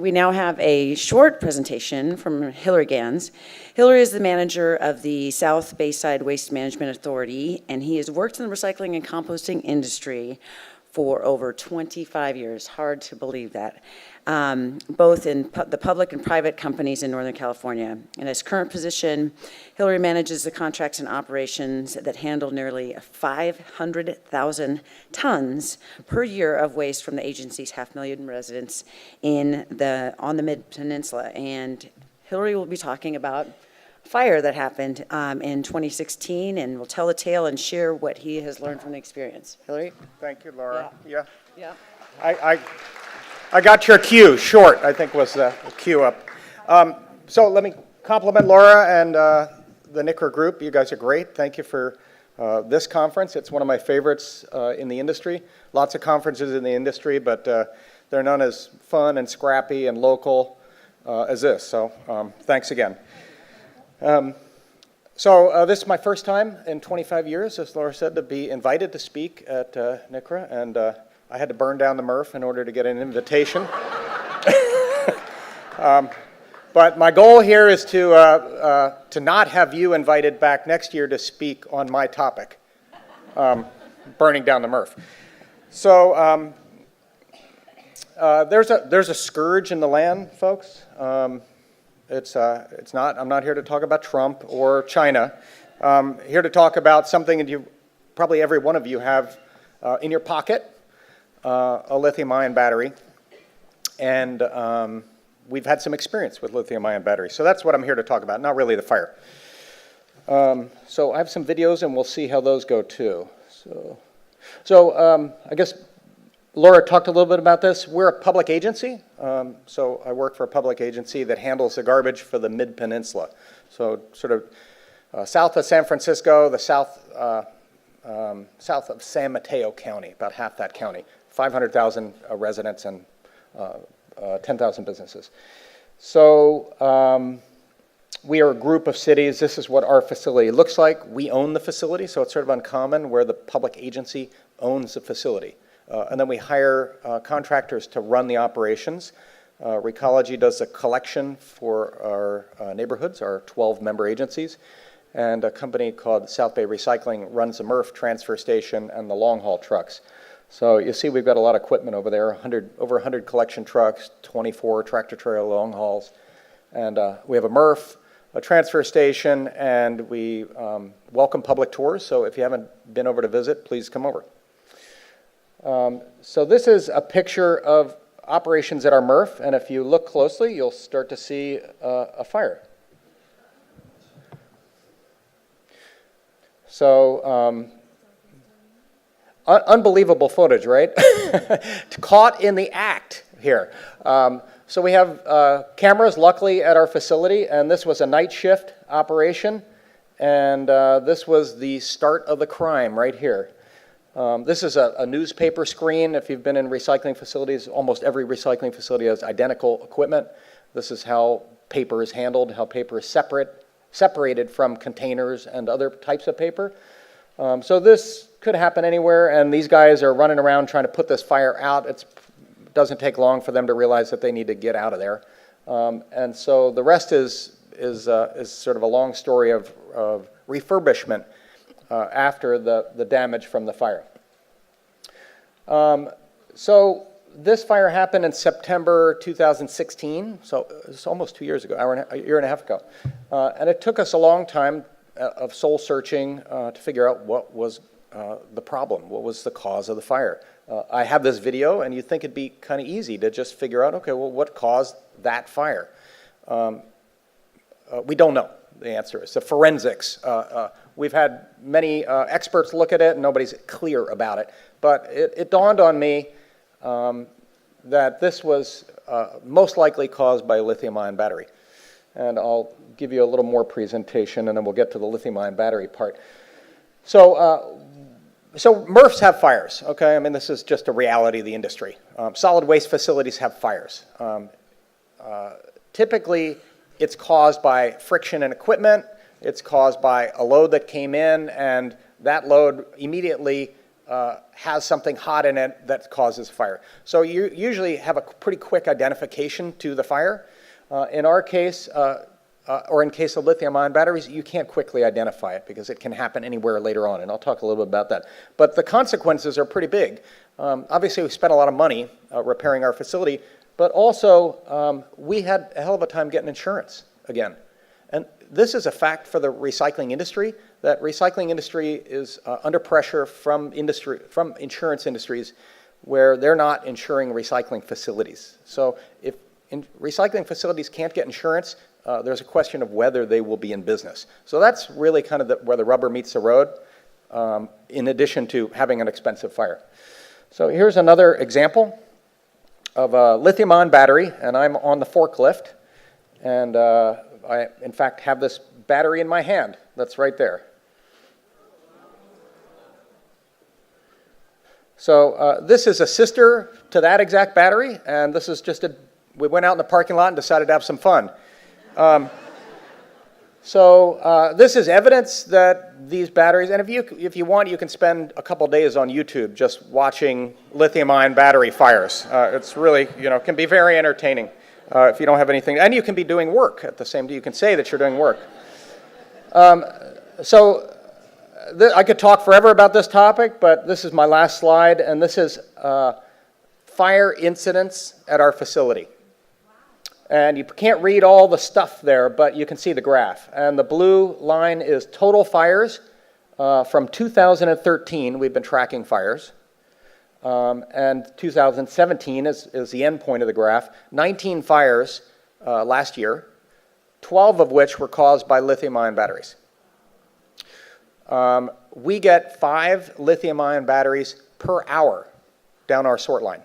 We now have a short presentation from Hilary Gans. Hilary is the manager of the South Bayside Waste Management Authority, and he has worked in the recycling and composting industry for over 25 years. Hard to believe that. Both in the public and private companies in Northern California. In his current position, Hilary manages the contracts and operations that handle nearly 500,000 tons per year of waste from the agency's 500,000 residents on the Mid-Peninsula. And Hilary will be talking about a fire that happened in 2016, and will tell the tale and share what he has learned from the experience. Hilary? Thank you, Laura. Yeah. I got your cue. Short, I think, was the cue up. So let me compliment Laura and the NICRA group. You guys are great. Thank you for this conference. It's one of my favorites in the industry. Lots of conferences in the industry, but they're none as fun and scrappy and local as this. So thanks again. This is my first time in 25 years, as Laura said, to be invited to speak at NICRA, and I had to burn down the MRF in order to get an invitation. But my goal here is to not have you invited back next year to speak on my topic, burning down the MRF. So there's a scourge in the land, folks. I'm not here to talk about Trump or China. Here to talk about something that probably every one of you have in your pocket. A lithium-ion battery, and we've had some experience with lithium-ion batteries. So that's what I'm here to talk about, not really the fire. So I have some videos, and we'll see how those go too. So I guess Laura talked a little bit about this. We're a public agency, so I work for a public agency that handles the garbage for the Mid-Peninsula. So sort of south of San Francisco, the south of San Mateo County, about half that county. 500,000 residents and 10,000 businesses. So we are a group of cities. This is what our facility looks like. We own the facility, so it's sort of uncommon where the public agency owns the facility. And then we hire contractors to run the operations. Recology does the collection for our neighborhoods, our 12-member agencies. And a company called South Bay Recycling runs the MRF transfer station and the long-haul trucks. So you see we've got a lot of equipment over there, over 100 collection trucks, 24 tractor-trailer long hauls. And we have a MRF, a transfer station, and we welcome public tours. So if you haven't been over to visit, please come over. So this is a picture of operations at our MRF, and if you look closely, you'll start to see a fire. So unbelievable footage, right? Caught in the act here. So we have cameras, luckily, at our facility, and this was a night shift operation, and this was the start of the crime right here. This is a newspaper screen. If you've been in recycling facilities, almost every recycling facility has identical equipment. This is how paper is handled, how paper is separated from containers and other types of paper. So this could happen anywhere, and these guys are running around trying to put this fire out. It doesn't take long for them to realize that they need to get out of there. And so the rest is sort of a long story of refurbishment after the damage from the fire. So this fire happened in September 2016, so it's almost 2 years ago, a year and a half ago. And it took us a long time of soul searching to figure out what was the problem, what was the cause of the fire. I have this video, and you'd think it'd be kind of easy to just figure out, okay, well, what caused that fire? We don't know, the answer is. The forensics, we've had many experts look at it, and nobody's clear about it. But it dawned on me that this was most likely caused by a lithium-ion battery. And I'll give you a little more presentation, and then we'll get to the lithium-ion battery part. So MRFs have fires, okay? I mean, this is just a reality of the industry. Solid waste facilities have fires. Typically, it's caused by friction in equipment. It's caused by a load that came in, and that load immediately has something hot in it that causes fire. So you usually have a pretty quick identification to the fire. In our case, or in case of lithium-ion batteries, you can't quickly identify it because it can happen anywhere later on, and I'll talk a little bit about that. But the consequences are pretty big. Obviously, we spent a lot of money repairing our facility, but also we had a hell of a time getting insurance again. And this is a fact for the recycling industry, that recycling industry is under pressure from insurance industries where they're not insuring recycling facilities. So if recycling facilities can't get insurance, there's a question of whether they will be in business. So that's really kind of where the rubber meets the road, in addition to having an expensive fire. So here's another example of a lithium-ion battery, and I'm on the forklift, and I, in fact, have this battery in my hand that's right there. So this is a sister to that exact battery, and this is just we went out in the parking lot and decided to have some fun. This is evidence that these batteries, and if you want, you can spend a couple days on YouTube just watching lithium-ion battery fires. It's really, can be very entertaining if you don't have anything, and you can be doing work at the same time. You can say that you're doing work. I could talk forever about this topic, but this is my last slide, and this is fire incidents at our facility. And you can't read all the stuff there, but you can see the graph. And the blue line is total fires. From 2013, we've been tracking fires. And 2017 is the end point of the graph. 19 fires last year, 12 of which were caused by lithium-ion batteries. We get 5 lithium-ion batteries per hour down our sort line.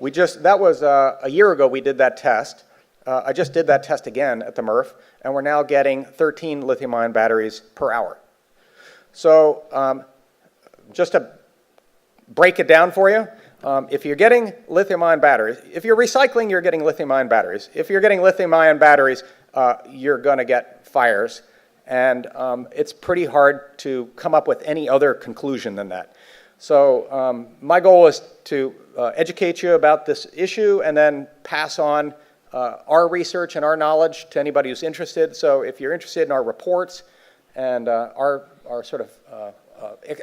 That was a year ago we did that test. I just did that test again at the MRF, and we're now getting 13 lithium-ion batteries per hour. So just to break it down for you, if you're getting lithium-ion batteries, if you're recycling, you're getting lithium-ion batteries. If you're getting lithium-ion batteries, you're going to get fires. And it's pretty hard to come up with any other conclusion than that. So my goal is to educate you about this issue and then pass on our research and our knowledge to anybody who's interested. So if you're interested in our reports and our sort of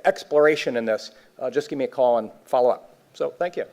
exploration in this, just give me a call and follow up. So thank you.